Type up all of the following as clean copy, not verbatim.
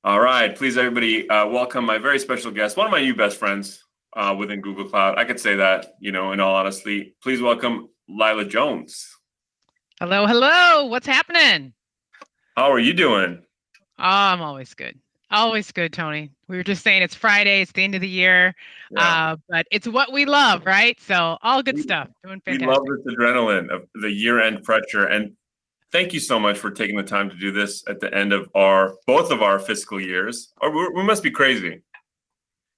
All right, please everybody welcome my very special guest, one of my new best friends within Google Cloud. I could say that, in all honesty. Please welcome Lilah Jones. Hello, hello. What's happening? How are you doing? Oh, I'm always good. Always good, Tony. We were just saying it's Friday, it's the end of the year, Yeah, but it's what we love, right? So all good we, stuff. Doing we love fantastic. this adrenaline of the year-end pressure, and thank you so much for taking the time to do this at the end of both of our fiscal years. Or we must be crazy.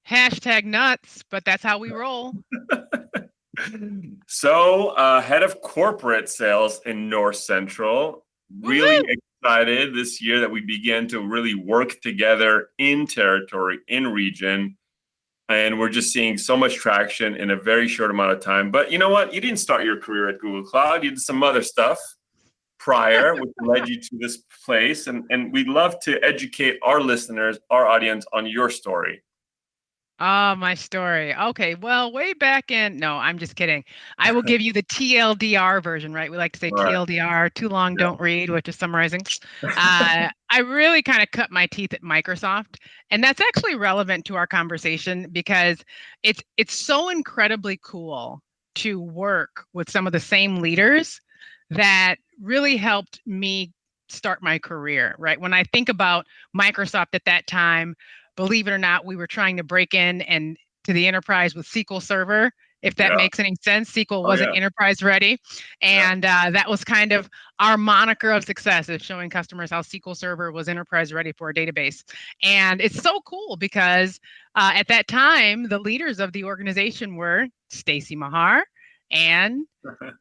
Hashtag nuts, but that's how we roll. So, head of corporate sales in North Central, really Woohoo! excited this year that we began to really work together in territory, in region. And we're just seeing so much traction in a very short amount of time. But you know what? You didn't start your career at Google Cloud. You did some other stuff prior, which led you to this place. And we'd love to educate our listeners, our audience on your story. Oh, my story. Okay, well, way back in, no, I'm just kidding. I will give you the TLDR version, right? We like to say All right. TLDR, too long, Yeah. don't read, which is summarizing. I really kind of cut my teeth at Microsoft, and that's actually relevant to our conversation because it's so incredibly cool to work with some of the same leaders that really helped me start my career, right? When I think about Microsoft at that time, believe it or not, we were trying to break in and to the enterprise with SQL Server. If that Yeah. makes any sense, SQL Oh, wasn't yeah. enterprise ready, Yeah. and that was kind of our moniker of success, is showing customers how SQL Server was enterprise ready for a database. And it's so cool because at that time, the leaders of the organization were Stacy Mahar and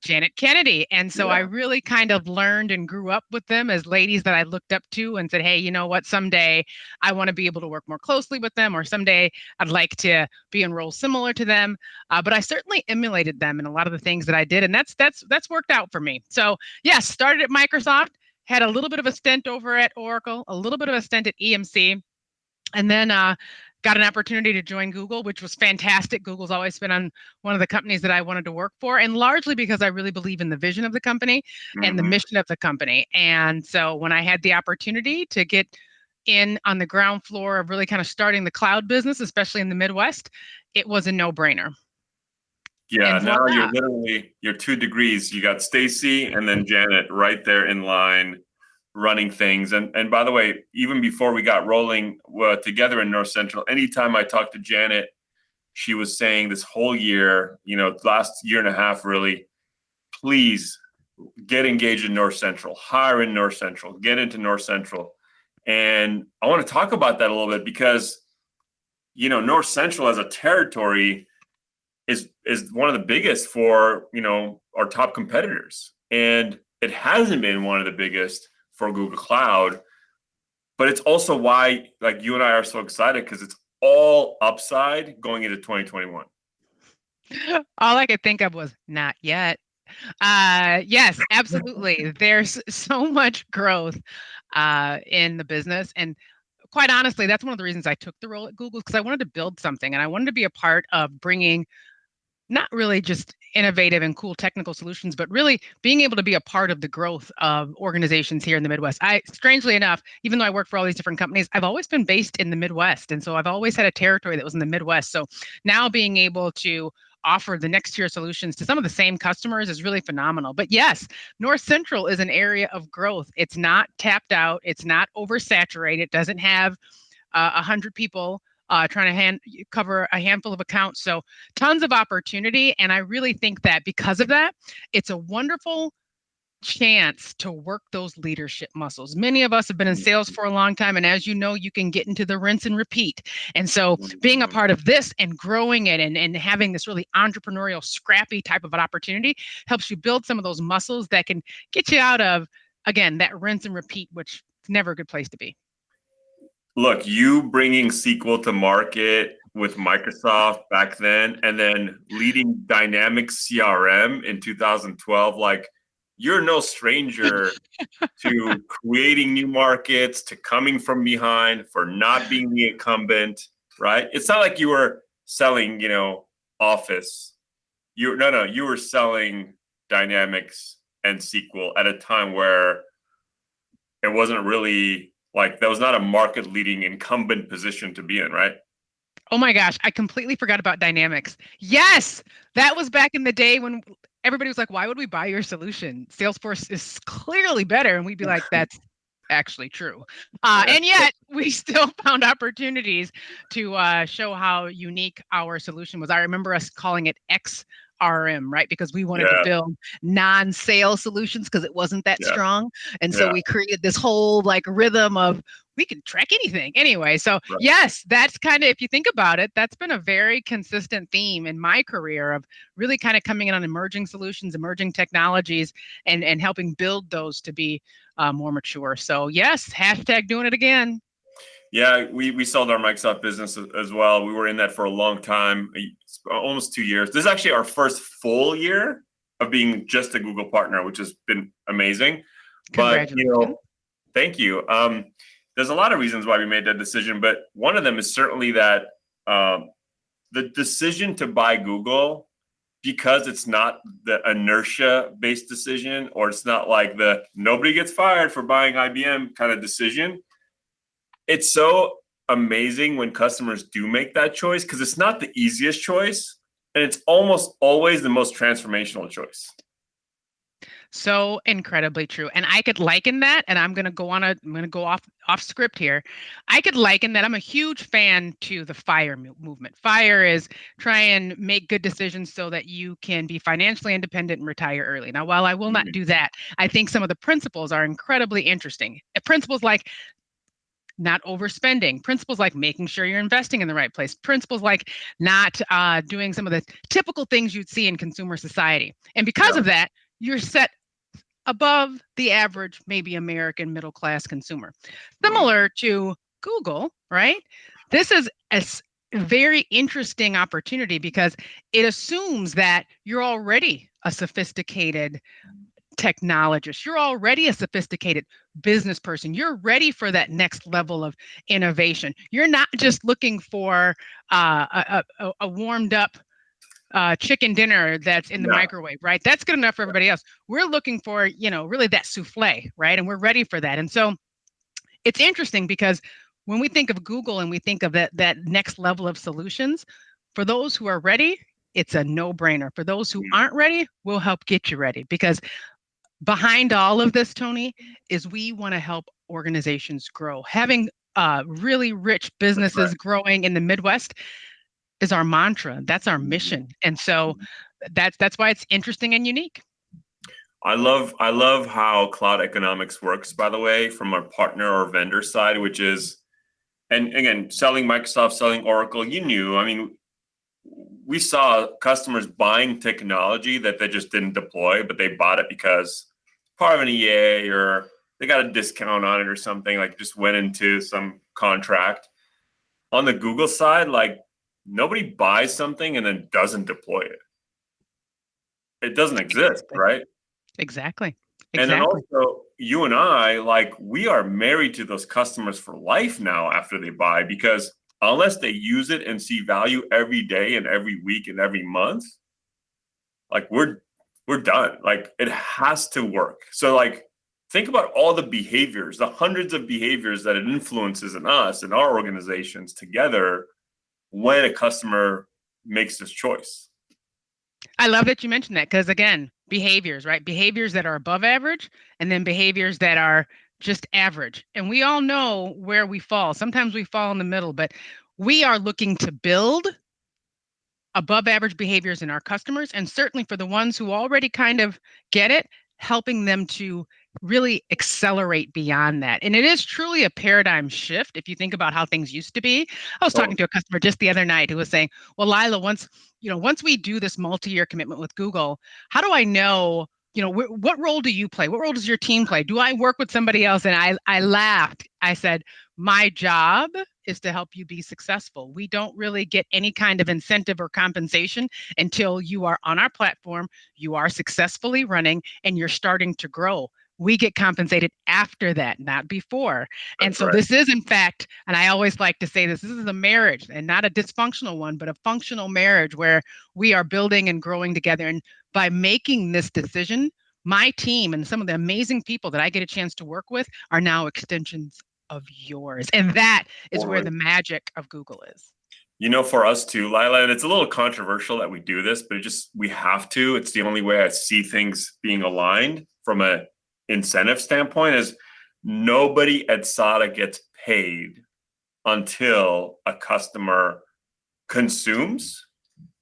Janet Kennedy. And so I Yeah. really kind of learned and grew up with them as ladies that I looked up to and said, hey, you know what? Someday I want to be able to work more closely with them, or someday I'd like to be in roles similar to them. But I certainly emulated them in a lot of the things that I did. And that's worked out for me. So yes, started at Microsoft, had a little bit of a stint over at Oracle, a little bit of a stint at EMC, and then got an opportunity to join Google, which was fantastic. Google's always been on one of the companies that I wanted to work for, and largely because I really believe in the vision of the company and the Hmm. mission of the company. And so when I had the opportunity to get in on the ground floor of really kind of starting the cloud business, especially in the Midwest, it was a no-brainer. Yeah, And now voila. you're 2 degrees. You got Stacy and then Janet right there in line running things. And by the way, even before we got rolling together in North Central, anytime I talked to Janet, she was saying this whole year, last year and a half really, please get engaged in North Central, hire in North Central, get into North Central. And I want to talk about that a little bit because, North Central as a territory is one of the biggest for our top competitors, and it hasn't been one of the biggest for Google Cloud. But it's also why, like, you and I are so excited because it's all upside going into 2021. All I could think of was not yet. Yes, absolutely. There's so much growth in the business. And quite honestly, that's one of the reasons I took the role at Google, because I wanted to build something and I wanted to be a part of bringing not really just innovative and cool technical solutions, but really being able to be a part of the growth of organizations here in the Midwest. Strangely enough, even though I work for all these different companies, I've always been based in the Midwest. And so I've always had a territory that was in the Midwest. So now being able to offer the next tier solutions to some of the same customers is really phenomenal. But yes, North Central is an area of growth. It's not tapped out. It's not oversaturated. It doesn't have 100 people trying to cover a handful of accounts. So tons of opportunity. And I really think that because of that, it's a wonderful chance to work those leadership muscles. Many of us have been in sales for a long time. And as you know, you can get into the rinse and repeat. And so being a part of this and growing it and having this really entrepreneurial, scrappy type of an opportunity helps you build some of those muscles that can get you out of, again, that rinse and repeat, which is never a good place to be. Look, you bringing SQL to market with Microsoft back then, and then leading Dynamics CRM in 2012, like, you're no stranger to creating new markets, to coming from behind, for not being the incumbent, right? It's not like you were selling, Office. You were selling Dynamics and SQL at a time where it wasn't really Like that was not a market leading incumbent position to be in, right? Oh my gosh, I completely forgot about Dynamics. Yes, that was back in the day when everybody was like, why would we buy your solution? Salesforce is clearly better. And we'd be like, that's actually true. Yeah, And yet we still found opportunities to show how unique our solution was. I remember us calling it XRM, right? Because we wanted to yeah, build non-sale solutions because it wasn't that yeah, strong. And so yeah. we created this whole like rhythm of we can track anything anyway. So Right. yes, that's kind of, if you think about it, that's been a very consistent theme in my career of really kind of coming in on emerging solutions, emerging technologies, and helping build those to be more mature. So yes, hashtag doing it again. Yeah, we sold our Microsoft business as well. We were in that for a long time, almost 2 years. This is actually our first full year of being just a Google partner, which has been amazing. But Congratulations. thank you. There's a lot of reasons why we made that decision, but one of them is certainly that the decision to buy Google, because it's not the inertia-based decision, or it's not like the nobody gets fired for buying IBM kind of decision. It's so amazing when customers do make that choice because it's not the easiest choice, and it's almost always the most transformational choice. So incredibly true. And I could liken that, and I'm going to go off script here. I could liken that. I'm a huge fan to the FIRE movement. FIRE is try and make good decisions so that you can be financially independent and retire early. Now, while I will not do that, I think some of the principles are incredibly interesting. Principles like not overspending, principles like making sure you're investing in the right place, principles like not doing some of the typical things you'd see in consumer society. And because Yeah, of that, you're set above the average, maybe American middle class consumer. Similar to Google, right? This is a very interesting opportunity because it assumes that you're already a sophisticated technologist. You're already a sophisticated business person. You're ready for that next level of innovation. You're not just looking for a warmed up chicken dinner that's in the yeah, microwave, right? That's good enough for everybody else. We're looking for, really that souffle, right? And we're ready for that. And so it's interesting because when we think of Google and we think of that next level of solutions, for those who are ready, it's a no-brainer. For those who aren't ready, we'll help get you ready because behind all of this, Tony, is we want to help organizations grow. Having really rich that's right. businesses growing in the Midwest is our mantra. That's our mission. And so that's why it's interesting and unique. I love how cloud economics works, by the way, from our partner or vendor side, which is, and again, selling Microsoft, selling Oracle, you knew, I mean, we saw customers buying technology that they just didn't deploy, but they bought it because part of an EA or they got a discount on it or something, like just went into some contract. On the Google side, like nobody buys something and then doesn't deploy it. It doesn't exist, Exactly. right? Exactly. And then Exactly. also, you and I, like, we are married to those customers for life now after they buy, because unless they use it and see value every day and every week and every month, like we're done. Like it has to work. So like think about all the behaviors, the hundreds of behaviors that it influences in us and our organizations together when a customer makes this choice. I love that you mentioned that because, again, behaviors, right? Behaviors that are above average and then behaviors that are just average. And we all know where we fall. Sometimes we fall in the middle, but we are looking to build above average behaviors in our customers. And certainly for the ones who already kind of get it, helping them to really accelerate beyond that. And it is truly a paradigm shift if you think about how things used to be. I was talking Oh, to a customer just the other night who was saying, well, Lilah, once we do this multi-year commitment with Google, how do I know, what role do you play? What role does your team play? Do I work with somebody else? And I laughed. I said, my job is to help you be successful. We don't really get any kind of incentive or compensation until you are on our platform, you are successfully running, and you're starting to grow. We get compensated after that, not before. And that's so right. this is, in fact, and I always like to say this is a marriage, and not a dysfunctional one, but a functional marriage where we are building and growing together. And by making this decision, my team and some of the amazing people that I get a chance to work with are now extensions of yours. And that is where Totally. the magic of Google is. For us too, Lilah, and it's a little controversial that we do this, but we have to. It's the only way I see things being aligned from a incentive standpoint is nobody at SADA gets paid until a customer consumes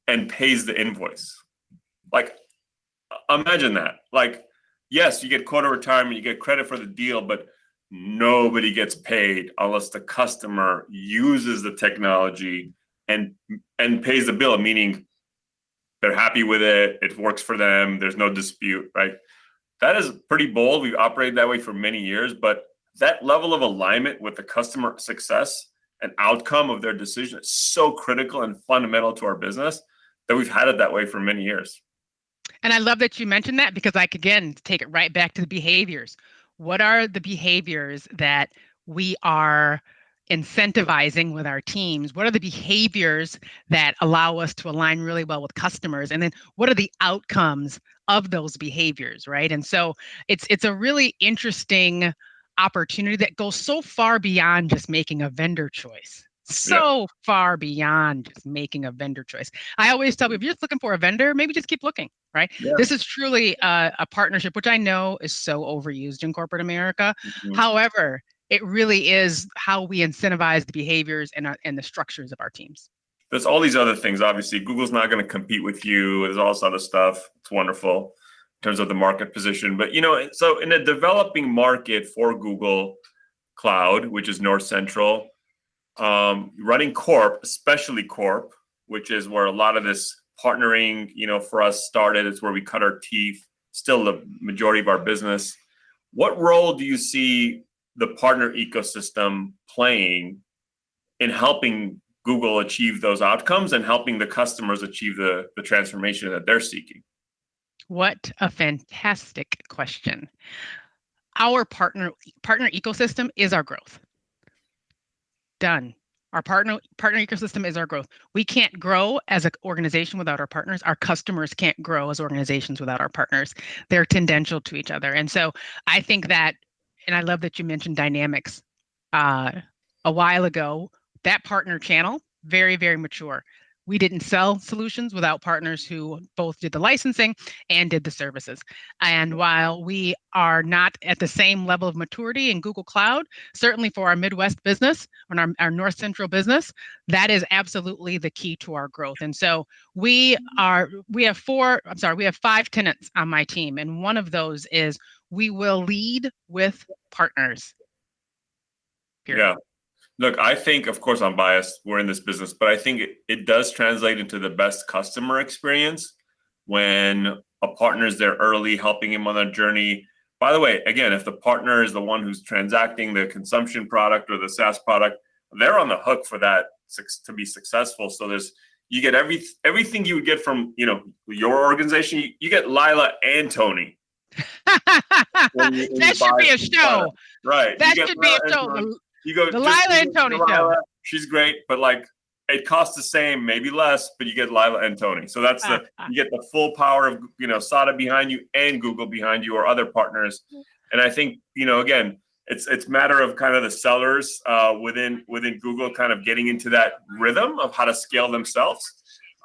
and pays the invoice. Like, imagine that. Like, yes, you get quota retirement, you get credit for the deal, but nobody gets paid unless the customer uses the technology and pays the bill, meaning they're happy with it, it works for them, there's no dispute, right? That is pretty bold. We've operated that way for many years, but that level of alignment with the customer success and outcome of their decision is so critical and fundamental to our business that we've had it that way for many years. And I love that you mentioned that because I could, again, take it right back to the behaviors. What are the behaviors that we are incentivizing with our teams? What are the behaviors that allow us to align really well with customers? And then what are the outcomes of those behaviors, right? And so it's a really interesting opportunity that goes so far beyond just making a vendor choice. So far beyond just making a vendor choice. I always tell people, if you're just looking for a vendor, maybe just keep looking, right? Yeah. This is truly a partnership, which I know is so overused in corporate America. Mm-hmm. However, it really is how we incentivize the behaviors and the structures of our teams. There's all these other things. Obviously, Google's not going to compete with you. There's all this other stuff. It's wonderful in terms of the market position. But, so in a developing market for Google Cloud, which is North Central, running Corp, especially Corp, which is where a lot of this partnering, for us started. It's where we cut our teeth, still the majority of our business. What role do you see the partner ecosystem playing in helping Google achieve those outcomes and helping the customers achieve the transformation that they're seeking? What a fantastic question. Our partner ecosystem is our growth. Done. Our partner ecosystem is our growth. We can't grow as an organization without our partners. Our customers can't grow as organizations without our partners. They're tangential to each other. And so I think that, and I love that you mentioned Dynamics a while ago, that partner channel, very, very mature. We didn't sell solutions without partners who both did the licensing and did the services. And while we are not at the same level of maturity in Google Cloud, certainly for our Midwest business and our North Central business, that is absolutely the key to our growth. And so we have 5 tenets on my team. And one of those is we will lead with partners. Period. Yeah. Look, I think, of course, I'm biased. We're in this business, but I think it does translate into the best customer experience when a partner is there early, helping him on a journey. By the way, again, if the partner is the one who's transacting the consumption product or the SaaS product, they're on the hook for that to be successful. So you get everything you would get from your organization. You get Lilah and Tony. That should be a show, right? That should be a show. You go the Lilah and Tony show. She's great, but it costs the same, maybe less, but you get Lilah and Tony. So that's you get the full power of SADA behind you and Google behind you or other partners. And I think again, it's matter of kind of the sellers within Google kind of getting into that rhythm of how to scale themselves.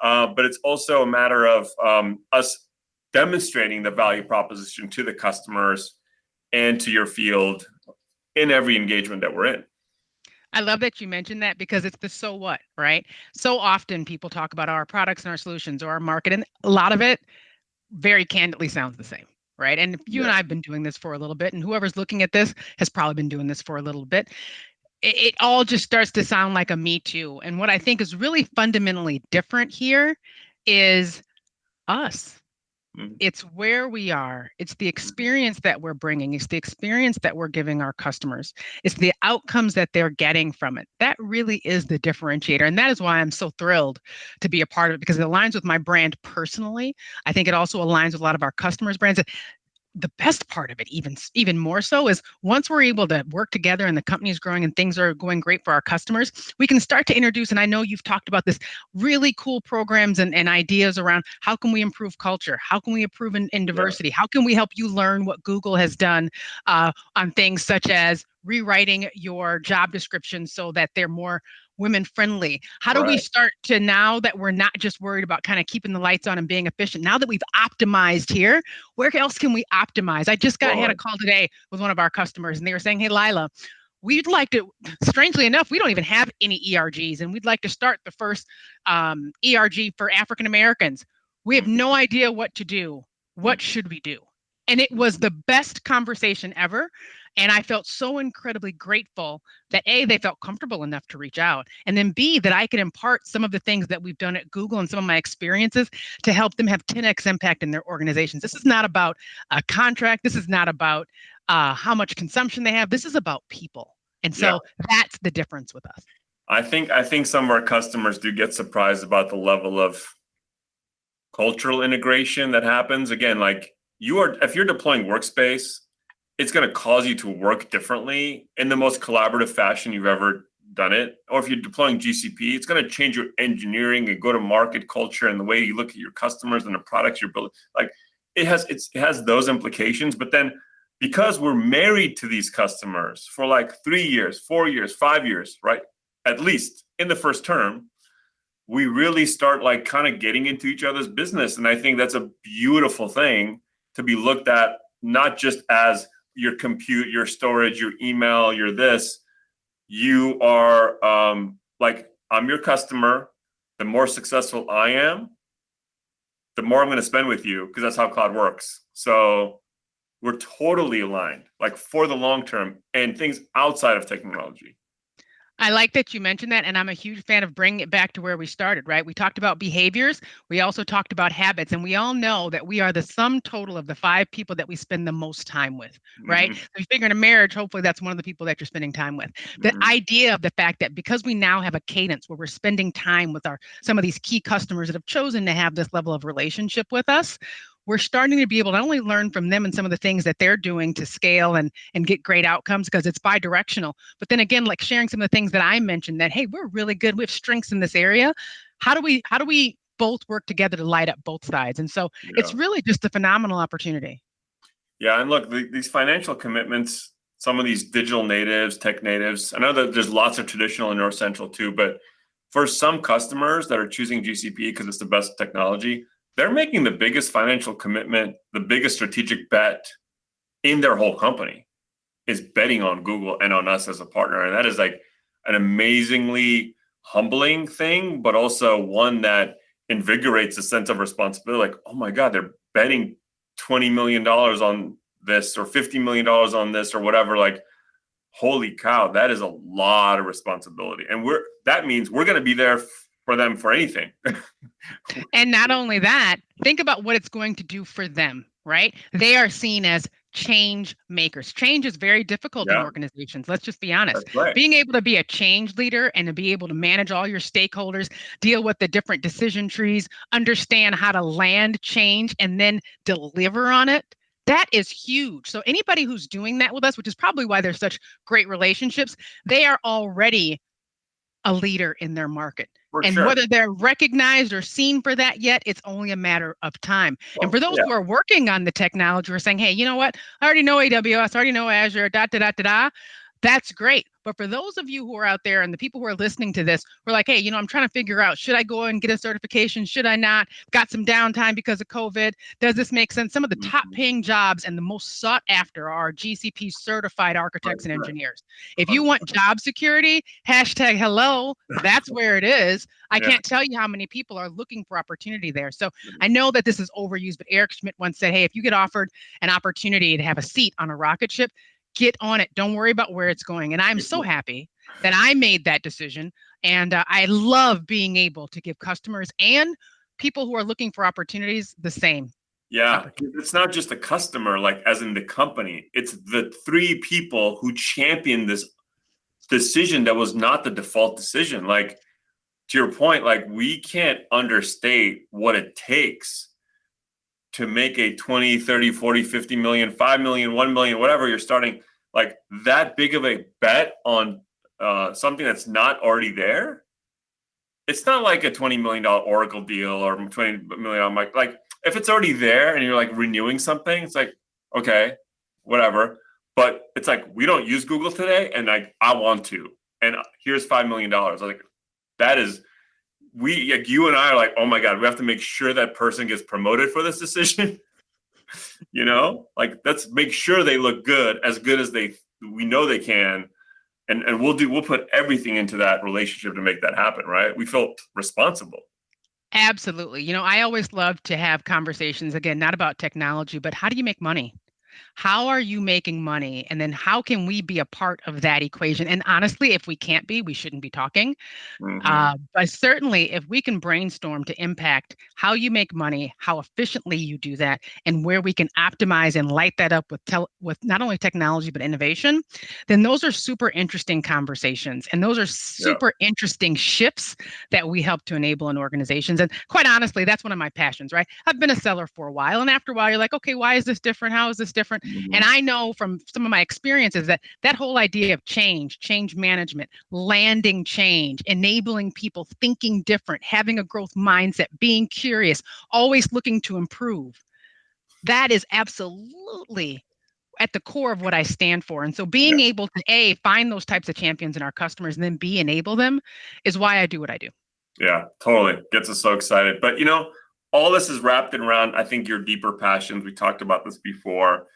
But it's also a matter of us demonstrating the value proposition to the customers and to your field in every engagement that we're in. I love that you mentioned that because it's the so what, right? So often people talk about our products and our solutions or our market, and a lot of it very candidly sounds the same, right? And you and I have been doing this for a little bit, and whoever's looking at this has probably been doing this for a little bit. It all just starts to sound like a me too. And what I think is really fundamentally different here is us. It's where we are. It's the experience that we're bringing. It's the experience that we're giving our customers. It's the outcomes that they're getting from it. That really is the differentiator. And that is why I'm so thrilled to be a part of it, because it aligns with my brand personally. I think it also aligns with a lot of our customers' brands. The best part of it, even more so, is once we're able to work together and the company is growing and things are going great for our customers, we can start to introduce, and I know you've talked about this, really cool programs and ideas around how can we improve culture? How can we improve in diversity? How can we help you learn what Google has done on things such as rewriting your job description so that they're more women friendly? How do we Right. start to, now that we're not just worried about kind of keeping the lights on and being efficient, now that we've optimized here, where else can we optimize? I just had a Totally. call today with one of our customers, and they were saying, hey, Lilah, we'd like to, strangely enough, we don't even have any ERGs, and we'd like to start the first ERG for African Americans. We have Mhm. no idea what to do. What should we do? And it was the best conversation ever. And I felt so incredibly grateful that A, they felt comfortable enough to reach out. And then B, that I could impart some of the things that we've done at Google and some of my experiences to help them have 10x impact in their organizations. This is not about a contract. This is not about how much consumption they have. This is about people. And Yeah. so that's the difference with us. I think some of our customers do get surprised about the level of cultural integration that happens. Again, like if you're deploying Workspace, it's going to cause you to work differently in the most collaborative fashion you've ever done it. Or if you're deploying GCP, it's going to change your engineering and go-to-market culture and the way you look at your customers and the products you're building. Like it has those implications. But then because we're married to these customers for like 3 years, 4 years, 5 years, right? At least in the first term, we really start like kind of getting into each other's business. And I think that's a beautiful thing to be looked at, not just as your compute, your storage, your email, your this. You are like, I'm your customer. The more successful I am, the more I'm going to spend with you, because that's how cloud works. So we're totally aligned, like for the long term and things outside of technology. I like that you mentioned that, and I'm a huge fan of bringing it back to where we started, right? We talked about behaviors. We also talked about habits, and we all know that we are the sum total of the 5 people that we spend the most time with, right? Mm-hmm. So if you figure in a marriage, hopefully that's one of the people that you're spending time with. The Mm-hmm. idea of the fact that because we now have a cadence where we're spending time with some of these key customers that have chosen to have this level of relationship with us, we're starting to be able to not only learn from them and some of the things that they're doing to scale and get great outcomes, because it's bi-directional, but then again, like sharing some of the things that I mentioned, that hey, we're really good, we have strengths in this area. How do we both work together to light up both sides? And so it's Yeah. really just a phenomenal opportunity. Yeah. And look, these financial commitments, some of these digital natives, tech natives, I know that there's lots of traditional in North Central too, but for some customers that are choosing GCP because it's the best technology, they're making the biggest financial commitment, the biggest strategic bet in their whole company is betting on Google and on us as a partner. And that is like an amazingly humbling thing, but also one that invigorates a sense of responsibility. Like, oh my God, they're betting $20 million on this or $50 million on this or whatever. Like, holy cow, that is a lot of responsibility. And that means we're going to be there for them for anything. And not only that, think about what it's going to do for them, right? They are seen as change makers. Change is very difficult in Yeah, organizations. Let's just be honest. that's right. Being able to be a change leader and to be able to manage all your stakeholders, deal with the different decision trees, understand how to land change and then deliver on it. That is huge. So anybody who's doing that with us, which is probably why there's such great relationships, they are already a leader in their market. For And sure. whether they're recognized or seen for that yet, it's only a matter of time. And for Well, those yeah. who are working on the technology, we're saying, hey, you know what? I already know AWS, I already know Azure, da da da da da. That's great. But for those of you who are out there and the people who are listening to this, we're like, hey, I'm trying to figure out, should I go and get a certification? Should I not? Got some downtime because of COVID. Does this make sense? Some of the top Mhm. paying jobs and the most sought after are GCP certified architects and 100%. engineers. If you want job security, hashtag hello, that's where it is. I Yeah. can't tell you how many people are looking for opportunity there. So I know that this is overused, but Eric Schmidt once said, hey, if you get offered an opportunity to have a seat on a rocket ship, get on it. Don't worry about where it's going. And I'm so happy that I made that decision. And I love being able to give customers and people who are looking for opportunities the same Yeah, opportunity. it's not just a customer, like as in the company. It's the 3 people who championed this decision that was not the default decision. Like to your point, like we can't understate what it takes to make a 20, 30, 40, 50 million, 5 million, 1 million, whatever you're starting, like that big of a bet on something that's not already there. It's not like a $20 million Oracle deal or $20 million like if it's already there and you're like renewing something, it's like, okay, whatever. but it's like, we don't use Google today, and I want to, and here's $5 million. Like, that is, like, you and I are like, oh my God, we have to make sure that person gets promoted for this decision. Like, let's make sure they look good as we know they can. And we'll put everything into that relationship to make that happen, right? We feel responsible. Absolutely. I always love to have conversations, again, not about technology, but how do you make money? How are you making money? And then how can we be a part of that equation? And honestly, if we can't be, we shouldn't be talking. But certainly, if we can brainstorm to impact how you make money, how efficiently you do that, and where we can optimize and light that up with not only technology but innovation, then those are super interesting conversations, and those are super interesting shifts that we help to enable in organizations. And quite honestly, that's one of my passions, right? I've been a seller for a while, and after a while, you're like, okay, why is this different? How is this different? And I know from some of my experiences that whole idea of change management, landing change, enabling people thinking different, having a growth mindset, being curious, always looking to improve. That is absolutely at the core of what I stand for. And so being able to find those types of champions in our customers and then enable them is why I do what I do. Yeah, totally. Gets us so excited. But all this is wrapped around, I think, your deeper passions. We talked about this before.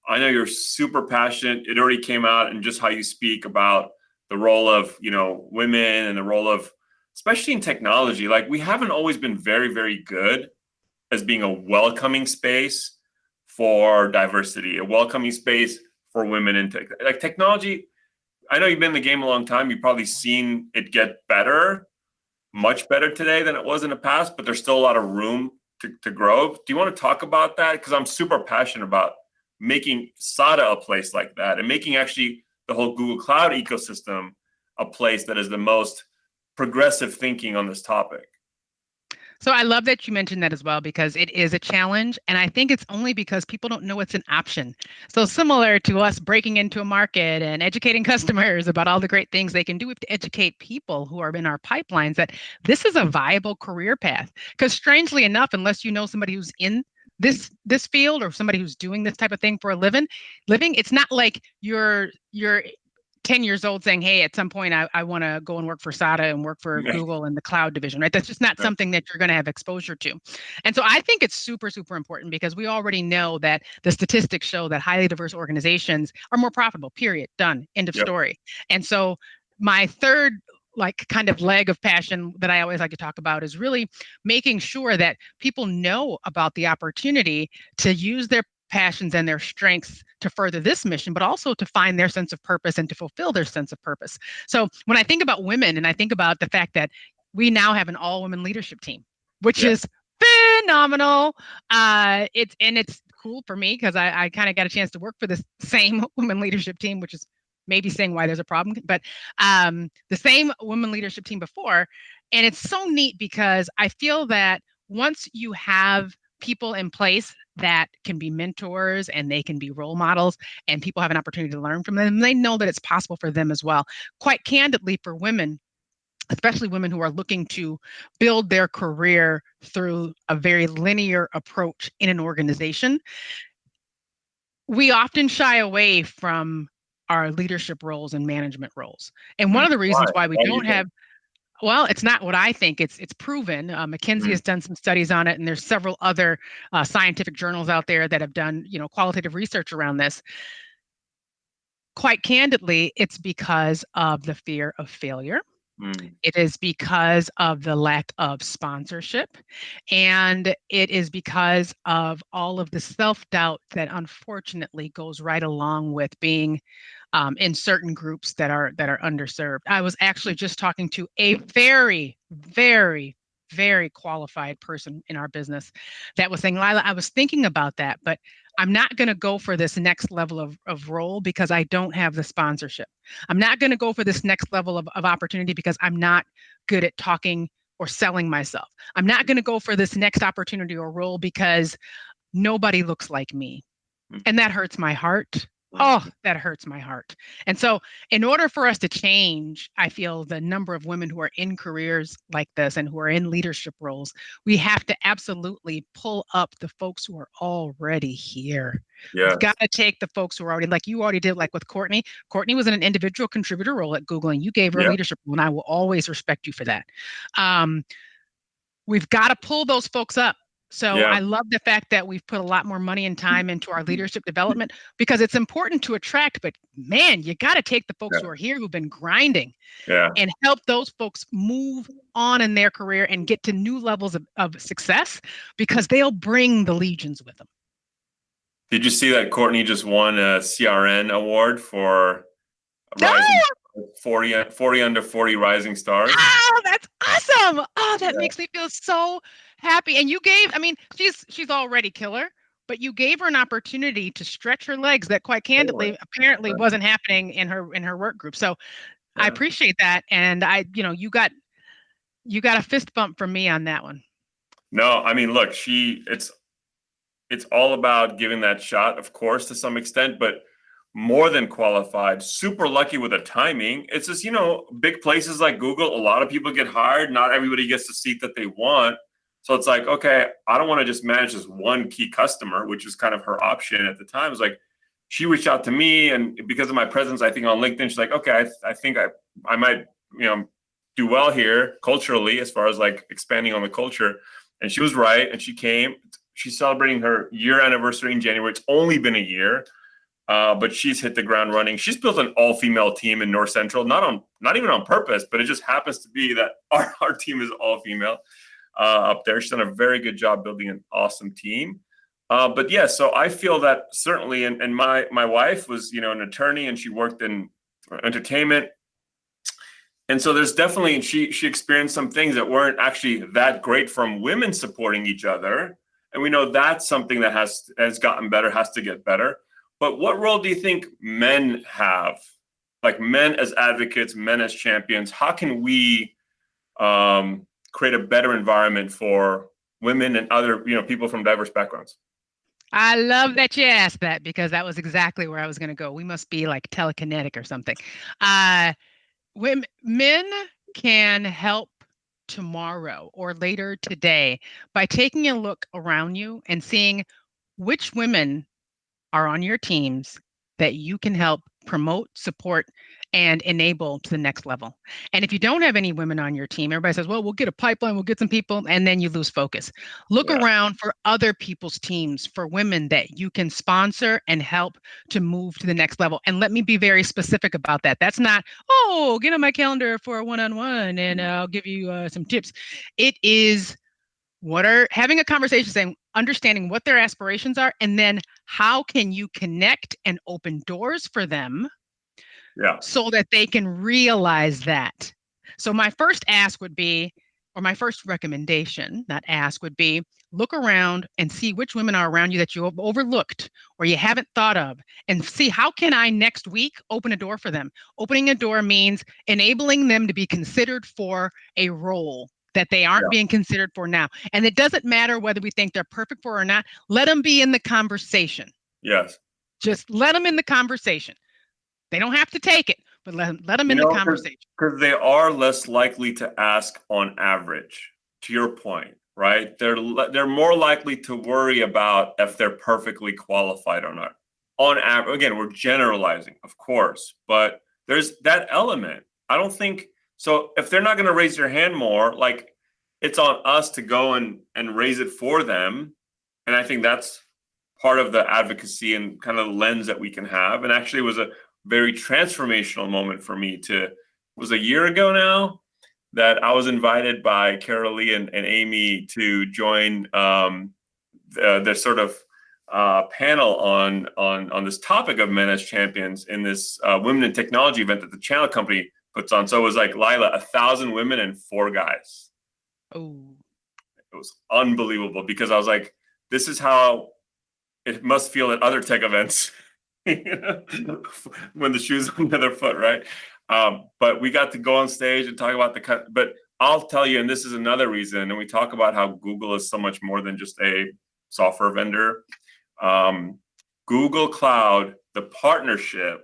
I know you're super passionate. It already came out in just how you speak about the role of, women, and the role of, especially in technology. Like, we haven't always been very, very good as being a welcoming space for diversity, a welcoming space for women in tech. Like, technology, I know you've been in the game a long time. You've probably seen it get better, much better today than it was in the past, but there's still a lot of room to grow. Do you want to talk about that? Because I'm super passionate about making SADA a place like that, and making actually the whole Google Cloud ecosystem a place that is the most progressive thinking on this topic. So I love that you mentioned that as well, because it is a challenge. And I think it's only because people don't know it's an option. So similar to us breaking into a market and educating customers about all the great things they can do, we have to educate people who are in our pipelines that this is a viable career path. Because strangely enough, unless you know somebody who's in this field or somebody who's doing this type of thing for a living, it's not like you're 10 years old saying, hey, at some point I want to go and work for SADA and work for Google in the cloud division, right? That's just not something that you're going to have exposure to. And so I think it's super, super important, because we already know that the statistics show that highly diverse organizations are more profitable, period, done, end of story. And so my third kind of leg of passion that I always like to talk about is really making sure that people know about the opportunity to use their passions and their strengths to further this mission, but also to find their sense of purpose and to fulfill their sense of purpose. So when I think about women, and I think about the fact that we now have an all-women leadership team, which is phenomenal. It's cool for me, because I kind of got a chance to work for this same women leadership team, which is maybe saying why there's a problem, but the same women leadership team before. And it's so neat, because I feel that once you have people in place that can be mentors and they can be role models, and people have an opportunity to learn from them, they know that it's possible for them as well. Quite candidly, for women, especially women who are looking to build their career through a very linear approach in an organization, we often shy away from our leadership roles and management roles. And one of the reasons why we don't have, well, it's not what I think. It's proven. McKinsey has done some studies on it, and there's several other scientific journals out there that have done, qualitative research around this. Quite candidly, it's because of the fear of failure. It is because of the lack of sponsorship, and it is because of all of the self-doubt that unfortunately goes right along with being in certain groups that are underserved. I was actually just talking to a very, very, very qualified person in our business that was saying, Lilah, I was thinking about that, but I'm not going to go for this next level of role because I don't have the sponsorship. I'm not going to go for this next level of opportunity because I'm not good at talking or selling myself. I'm not going to go for this next opportunity or role because nobody looks like me. And that hurts my heart. Oh, that hurts my heart. And so, in order for us to change, I feel the number of women who are in careers like this and who are in leadership roles, we have to absolutely pull up the folks who are already here. We've got Yes. to take the folks who are already, like you already did, like with Courtney. Courtney was in an individual contributor role at Google, and you gave her a Yeah. leadership role, and I will always respect you for that. Um, we've got to pull those folks up. So Yeah. I love the fact that we've put a lot more money and time into our leadership development because it's important to attract, but man, you got to take the folks Yeah. who are here who've been grinding Yeah. and help those folks move on in their career and get to new levels of success because they'll bring the legions with them. Did you see that Courtney just won a CRN award for No! rising 40 under 40 rising stars? Oh, that's awesome. Oh, that Yeah. makes me feel so happy. And you gave, I mean, she's already killer, but you gave her an opportunity to stretch her legs that quite Totally. candidly apparently wasn't happening in her work group. So I Yeah. appreciate that. And you got a fist bump from me on that one. No, I mean, look, it's all about giving that shot, of course, to some extent, but more than qualified, super lucky with the timing. It's just, big places like Google, a lot of people get hired. Not everybody gets the seat that they want. So it's like, okay, I don't want to just manage this one key customer, which is kind of her option at the time. It's like she reached out to me, and because of my presence, I think on LinkedIn, she's like, okay, I think I might, do well here culturally as far as like expanding on the culture. And she was right, and she came. She's celebrating her year anniversary in January. It's only been a year, but she's hit the ground running. She's built an all-female team in North Central, not even on purpose, but it just happens to be that our team is all-female up there. She's done a very good job building an awesome team. But yeah, so I feel that certainly, and my wife was an attorney, and she worked in entertainment. And so there's definitely, she experienced some things that weren't actually that great from women supporting each other. And we know that's something that has gotten better, has to get better. But what role do you think men have? Like men as advocates, men as champions, how can we create a better environment for women and other, people from diverse backgrounds? I love that you asked that because that was exactly where I was going to go. We must be like telekinetic or something. Men can help tomorrow or later today by taking a look around you and seeing which women are on your teams that you can help promote, support, and enable to the next level. And if you don't have any women on your team, everybody says, well, we'll get a pipeline, we'll get some people, and then you lose focus. Look Yeah. around for other people's teams, for women that you can sponsor and help to move to the next level. And let me be very specific about that. That's not, oh, get on my calendar for a one-on-one and I'll give you some tips. It is having a conversation saying understanding what their aspirations are and then how can you connect and open doors for them so that they can realize that. So my first ask would be, or my first recommendation, not ask, would be look around and see which women are around you that you have overlooked or you haven't thought of and see how can I next week open a door for them. Opening a door means enabling them to be considered for a role that they aren't being considered for now. And it doesn't matter whether we think they're perfect for or not. Let them be in the conversation. Yes. Just let them in the conversation. They don't have to take it, but let them in the conversation. Because they are less likely to ask on average, to your point, right? They're more likely to worry about if they're perfectly qualified or not. On average, again, we're generalizing, of course, but there's that element. I don't think so. If they're not going to raise their hand more, like it's on us to go and raise it for them. And I think that's part of the advocacy and kind of the lens that we can have. And actually, it was a very transformational moment for me. It was a year ago now that I was invited by Carol Lee and Amy to join their sort of panel on this topic of men as champions in this women in technology event that the channel company puts on. So it was like Lilah, 1,000 women and 4 guys. Oh, it was unbelievable because I was like, this is how it must feel at other tech events. When the shoe's on the other foot, right? But we got to go on stage and talk about but I'll tell you, and this is another reason, and we talk about how Google is so much more than just a software vendor. Google Cloud the partnership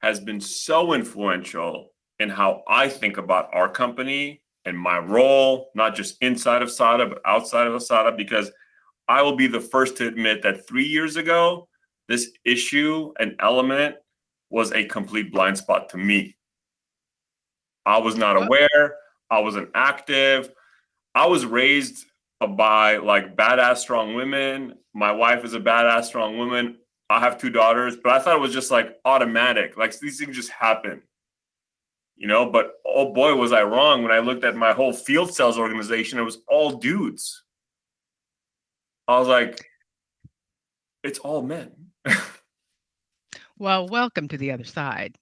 has been so influential in how I think about our company and my role, not just inside of SADA, but outside of SADA, because I will be the first to admit that 3 years ago, this issue and element was a complete blind spot to me. I was not aware. I wasn't active. I was raised by like badass strong women. My wife is a badass strong woman. I have 2 daughters, but I thought it was just like automatic. Like these things just happen, but oh boy, was I wrong when I looked at my whole field sales organization. It was all dudes. I was like, it's all men. Well, welcome to the other side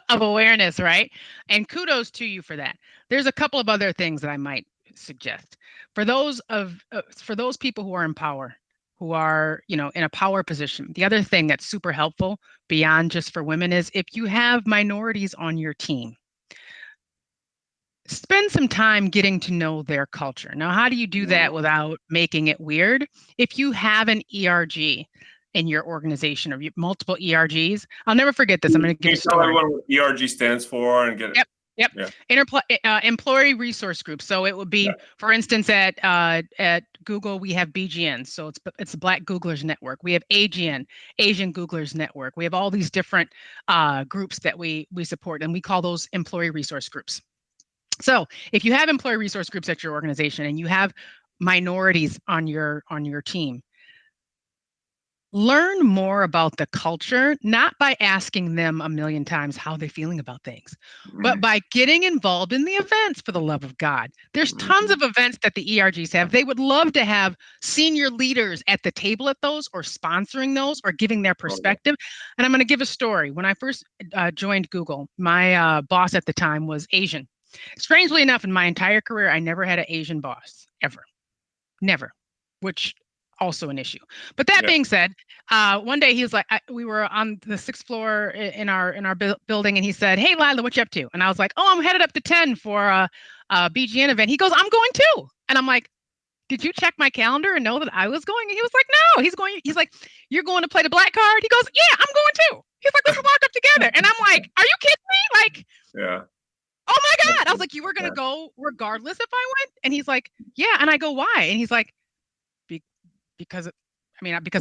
of awareness, right? And kudos to you for that. There's a couple of other things that I might suggest for those people who are in power, who are, in a power position. The other thing that's super helpful beyond just for women is if you have minorities on your team, spend some time getting to know their culture. Now, how do you do that without making it weird? If you have an ERG in your organization or multiple ERGs, I'll never forget this. I'm going to give a story. Tell everyone what ERG stands for and get it. Yep. Yeah. Employee resource group. So it would be, for instance, at Google, we have BGN. So it's the Black Googlers Network. We have AGN, Asian Googlers Network. We have all these different groups that we support, and we call those employee resource groups. So if you have employee resource groups at your organization and you have minorities on your team, learn more about the culture, not by asking them a million times how they're feeling about things, but by getting involved in the events, for the love of God. There's tons of events that the ERGs have. They would love to have senior leaders at the table at those, or sponsoring those, or giving their perspective. And I'm going to give a story. When I first joined Google, my boss at the time was Asian. Strangely enough, in my entire career, I never had an Asian boss, ever. Never, which also an issue. But that being said, one day he was like, we were on the 6th floor in our building, and he said, "Hey, Lilah, what you up to?" And I was like, "Oh, I'm headed up to 10 for a BGN event." He goes, "I'm going too." And I'm like, "Did you check my calendar and know that I was going?" And he was like, "No." He's going. He's like, "You're going to play the black card?" He goes, "Yeah, I'm going too." He's like, "Let's walk up together." And I'm like, "Are you kidding me?" Like, yeah. Oh my God. I was like, "You were going to go regardless if I went?" And he's like, "Yeah." And I go, "Why?" And he's like, because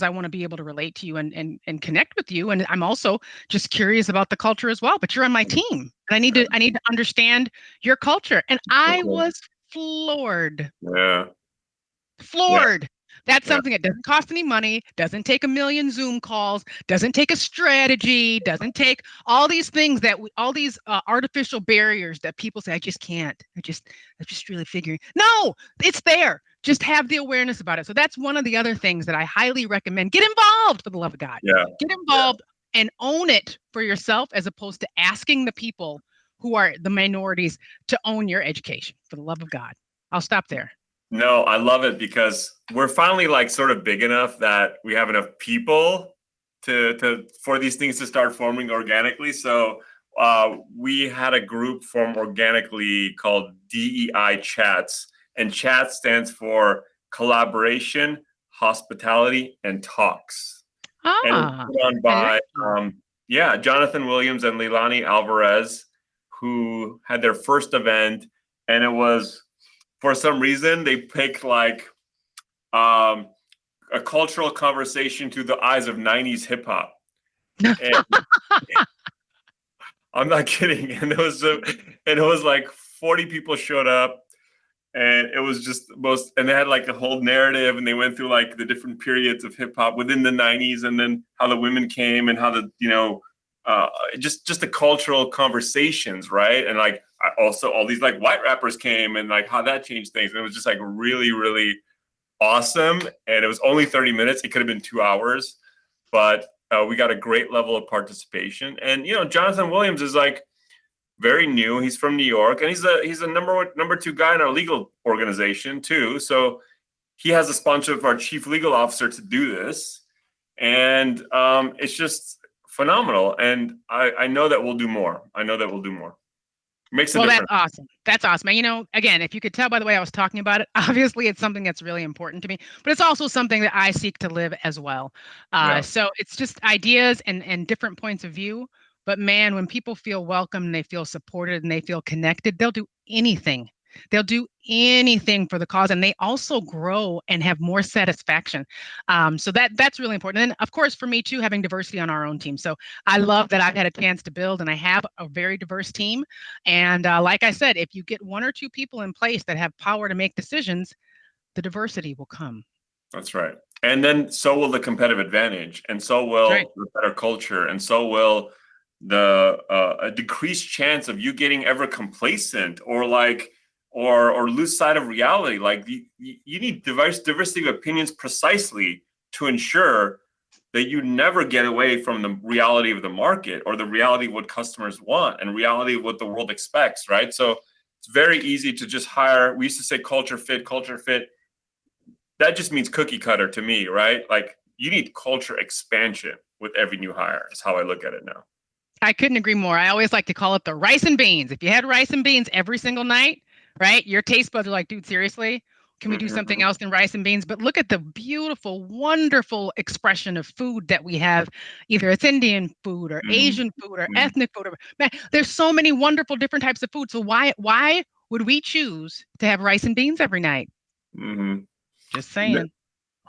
I want to be able to relate to you and connect with you. And I'm also just curious about the culture as well, but you're on my team and I need to understand your culture." And I was floored. Floored. That's something that doesn't cost any money, doesn't take a million Zoom calls, doesn't take a strategy, doesn't take all these things all these artificial barriers that people say, "I just can't. I'm just really figuring." No, it's there. Just have the awareness about it. So that's one of the other things that I highly recommend. Get involved, for the love of God. Get involved and own it for yourself, as opposed to asking the people who are the minorities to own your education, for the love of God. I'll stop there. No, I love it, because we're finally like sort of big enough that we have enough people for these things to start forming organically. So we had a group form organically called DEI Chats, and chat stands for collaboration, hospitality, and talks. And it was put on by Jonathan Williams and Leilani Alvarez, who had their first event, and it was, for some reason, they picked like a cultural conversation through the eyes of 90s hip hop. I'm not kidding. And it was like 40 people showed up, and it was just and they had like a whole narrative, and they went through like the different periods of hip hop within the 90s, and then how the women came, and how the, just the cultural conversations, right? And like also all these like white rappers came, and like how that changed things. And it was just like really, really awesome. And it was only 30 minutes. It could have been 2 hours, but we got a great level of participation. And Jonathan Williams is like very new. He's from New York, and he's a number 2 guy in our legal organization too. So he has the sponsor of our chief legal officer to do this, and it's just phenomenal. And I know that we'll do more. Makes a Well, that's difference. awesome. That's awesome. And again, if you could tell by the way I was talking about it, obviously it's something that's really important to me, but it's also something that I seek to live as well. Yeah, So it's just ideas and different points of view. But man, when people feel welcome and they feel supported and they feel connected, they'll do anything. They'll do anything for the cause, and they also grow and have more satisfaction. So that's really important. And of course, for me too, having diversity on our own team. So I love that I've had a chance to build, and I have a very diverse team. And like I said, if you get one or two people in place that have power to make decisions, the diversity will come. that's right. And then so will the competitive advantage, and so That's right. will the better culture, and so will the a decreased chance of you getting ever complacent or like or lose sight of reality. Like you need diversity of opinions precisely to ensure that you never get away from the reality of the market or the reality of what customers want and reality of what the world expects, right? So it's very easy to just hire. We used to say culture fit, culture fit. That just means cookie cutter to me, right? Like you need culture expansion with every new hire is how I look at it now. I couldn't agree more. I always like to call it the rice and beans. If you had rice and beans every single night, right, your taste buds are like, dude, seriously? Can we do something Mm-hmm. else than rice and beans? But look at the beautiful, wonderful expression of food that we have. Either it's Indian food or Asian food or Mm-hmm. ethnic food. Man, there's so many wonderful different types of food. So why would we choose to have rice and beans every night? Mm-hmm. Just saying.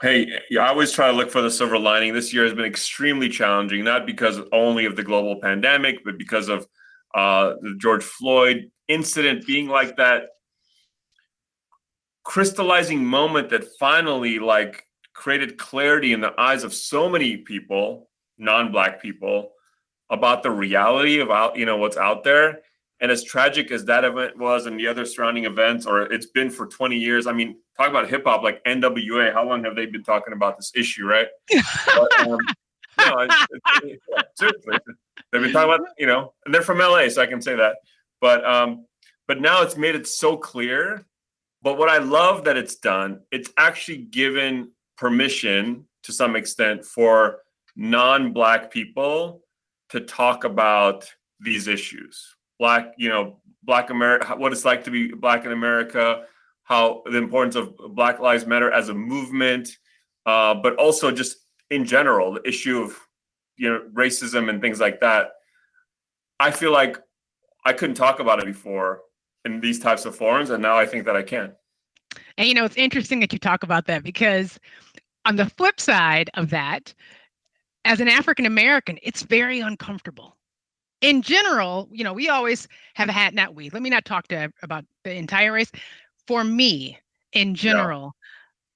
Hey, yeah, I always try to look for the silver lining. This year has been extremely challenging, not because only of the global pandemic, but because of the George Floyd incident being like that crystallizing moment that finally like created clarity in the eyes of so many people, non-black people, about the reality of what's out there. And as tragic as that event was and the other surrounding events, or it's been for 20 years, I mean, talk about hip hop, like NWA, how long have they been talking about this issue, right? But no, seriously, they've been talking about, and they're from LA, so I can say that. But now it's made it so clear. But what I love that it's done, it's actually given permission to some extent for non-black people to talk about these issues. Black America, what it's like to be black in America, how the importance of Black Lives Matter as a movement, but also just in general, the issue of racism and things like that. I feel like I couldn't talk about it before in these types of forums, and now I think that I can. And it's interesting that you talk about that because on the flip side of that, as an African American, it's very uncomfortable. In general, we always have had, not we, let me not talk about the entire race. For me, in Yeah. general,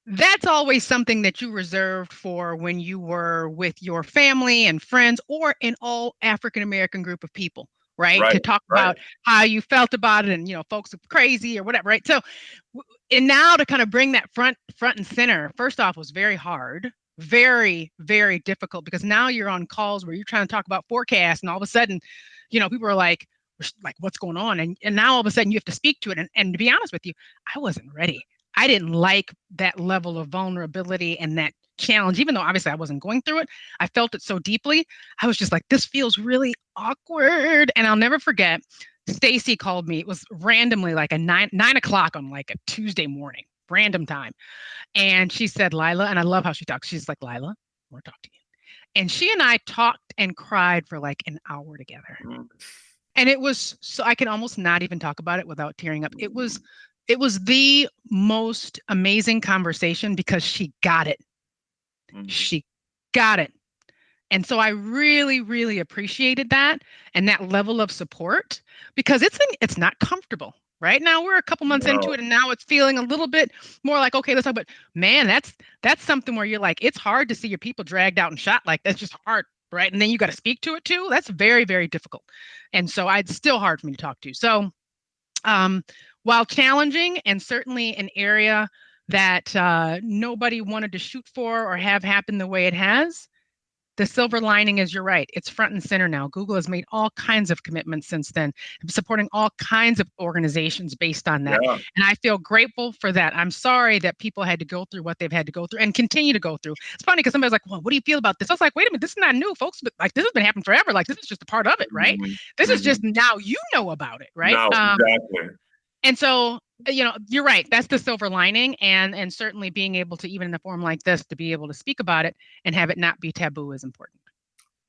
that's always something that you reserved for when you were with your family and friends or an all African American group of people, right? Right. To talk Right. about how you felt about it and, folks are crazy or whatever, right? So, and now to kind of bring that front and center, first off, was very hard, very, very difficult because now you're on calls where you're trying to talk about forecasts and all of a sudden, people are like, what's going on? And now all of a sudden you have to speak to it. And to be honest with you, I wasn't ready. I didn't like that level of vulnerability and that challenge, even though obviously I wasn't going through it. I felt it so deeply. I was just like, this feels really awkward. And I'll never forget, Stacy called me. It was randomly like a 9 o'clock on like a Tuesday morning, random time. And she said, Lilah, and I love how she talks. She's like, Lilah, I want to talk to you. And she and I talked and cried for like an hour together. Mm-hmm. And it was so I can almost not even talk about it without tearing up. It was the most amazing conversation because she got it. Mm-hmm. She got it. And so I really, really appreciated that and that level of support because it's not comfortable. Right now we're a couple months into No. it and now it's feeling a little bit more like, okay, let's talk. But man, that's something where you're like, it's hard to see your people dragged out and shot. Like that's just hard, right? And then you got to speak to it too. That's very, very difficult. And so it's still hard for me to talk to. So while challenging and certainly an area that nobody wanted to shoot for or have happen the way it has, the silver lining is you're right. It's front and center now. Google has made all kinds of commitments since then, supporting all kinds of organizations based on that. Yeah. And I feel grateful for that. I'm sorry that people had to go through what they've had to go through and continue to go through. It's funny because somebody's like, well, what do you feel about this? I was like, wait a minute, this is not new, folks. But like, this has been happening forever. Like, this is just a part of it, right? This is just now you know about it, right? No, exactly. And so, you're right. That's the silver lining, and certainly being able to, even in a forum like this, to be able to speak about it and have it not be taboo is important.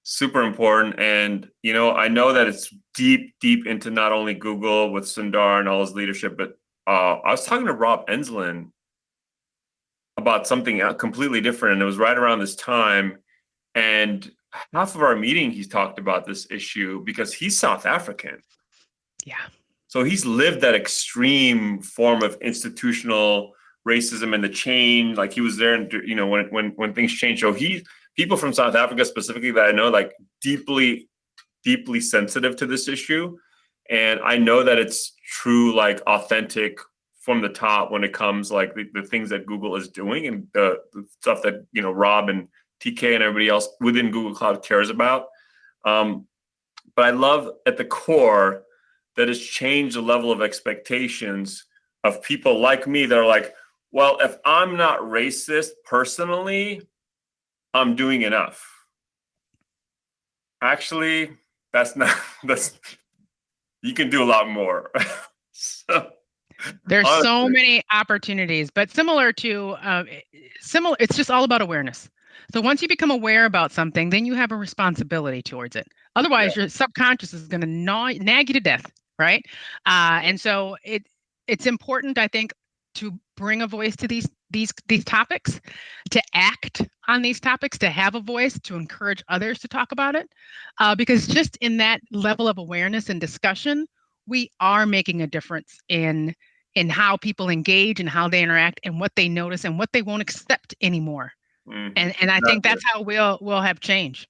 Super important. And, I know that it's deep, deep into not only Google with Sundar and all his leadership, but I was talking to Rob Enslen about something completely different. And it was right around this time. And half of our meeting, he's talked about this issue because he's South African. Yeah. So he's lived that extreme form of institutional racism and the change. Like he was there, and when things change. So people from South Africa specifically that I know, like deeply, deeply sensitive to this issue, and I know that it's true, like authentic from the top when it comes like the things that Google is doing and the stuff that Rob and TK and everybody else within Google Cloud cares about. But I love at the core that has changed the level of expectations of people like me that are like, well, if I'm not racist personally, I'm doing enough. Actually, you can do a lot more. There's honestly so many opportunities, but similar, it's just all about awareness. So once you become aware about something, then you have a responsibility towards it. Otherwise, your subconscious is going to nag you to death. Right. And so it's important, I think, to bring a voice to these topics, to act on these topics, to have a voice, to encourage others to talk about it. Because just in that level of awareness and discussion, we are making a difference in how people engage and how they interact and what they notice and what they won't accept anymore. And I think that's how we'll have change.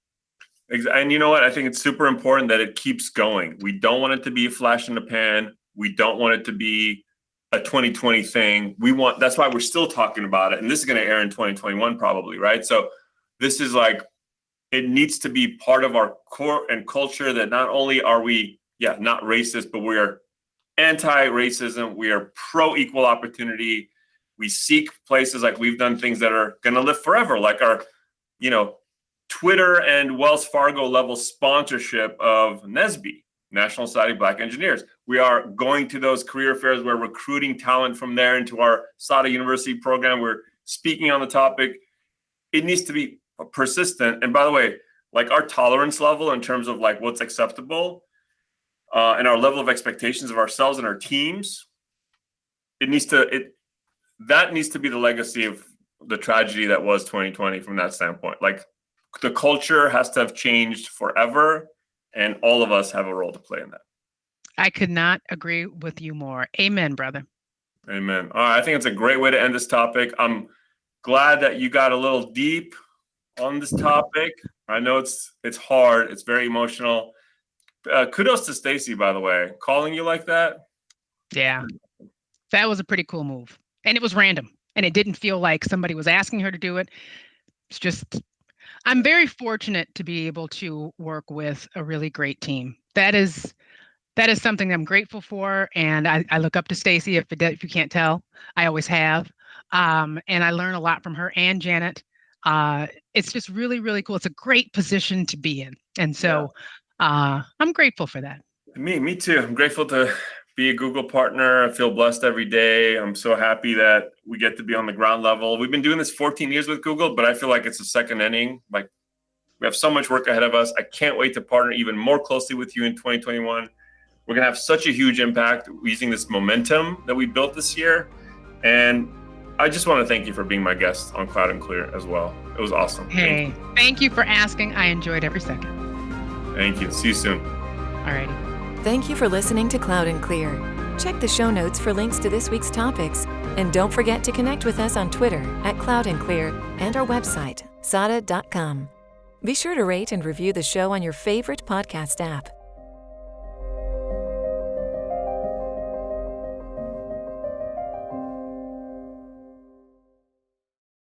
And you know what? I think it's super important that it keeps going. We don't want it to be a flash in the pan. We don't want it to be a 2020 thing. That's why we're still talking about it. And this is going to air in 2021 probably, right? So this is like, it needs to be part of our core and culture that not only are we, not racist, but we are anti-racism. We are pro-equal opportunity. We seek places, like we've done things that are going to live forever, like our, Twitter and Wells Fargo level sponsorship of NSBE, National Society of Black Engineers. We are going to those career fairs. We're recruiting talent from there into our SADA University program. We're speaking on the topic. It needs to be persistent. And by the way, like our tolerance level in terms of like what's acceptable and our level of expectations of ourselves and our teams, that needs to be the legacy of the tragedy that was 2020 from that standpoint. Like, the culture has to have changed forever, and all of us have a role to play in that. I could not agree with you more. Amen, brother. Amen. All right, I think it's a great way to end this topic. I'm glad that you got a little deep on this topic. I know it's hard. It's very emotional. Kudos to Stacy, by the way, calling you like that. Yeah, that was a pretty cool move, and it was random, and it didn't feel like somebody was asking her to do it. It's just. I'm very fortunate to be able to work with a really great team. That is something I'm grateful for, and I look up to Stacy. If you can't tell, I always have, and I learn a lot from her and Janet. It's just really, really cool. It's a great position to be in, and so I'm grateful for that. Me too. I'm grateful to be a Google partner. I feel blessed every day. I'm so happy that we get to be on the ground level. We've been doing this 14 years with Google, but I feel like it's a second inning. Like, we have so much work ahead of us. I can't wait to partner even more closely with you in 2021. We're going to have such a huge impact using this momentum that we built this year. And I just want to thank you for being my guest on Cloud and Clear as well. It was awesome. Hey, thank you for asking. I enjoyed every second. Thank you. See you soon. All righty. Thank you for listening to Cloud and Clear. Check the show notes for links to this week's topics. And don't forget to connect with us on Twitter @Cloud and Clear and our website, sada.com. Be sure to rate and review the show on your favorite podcast app.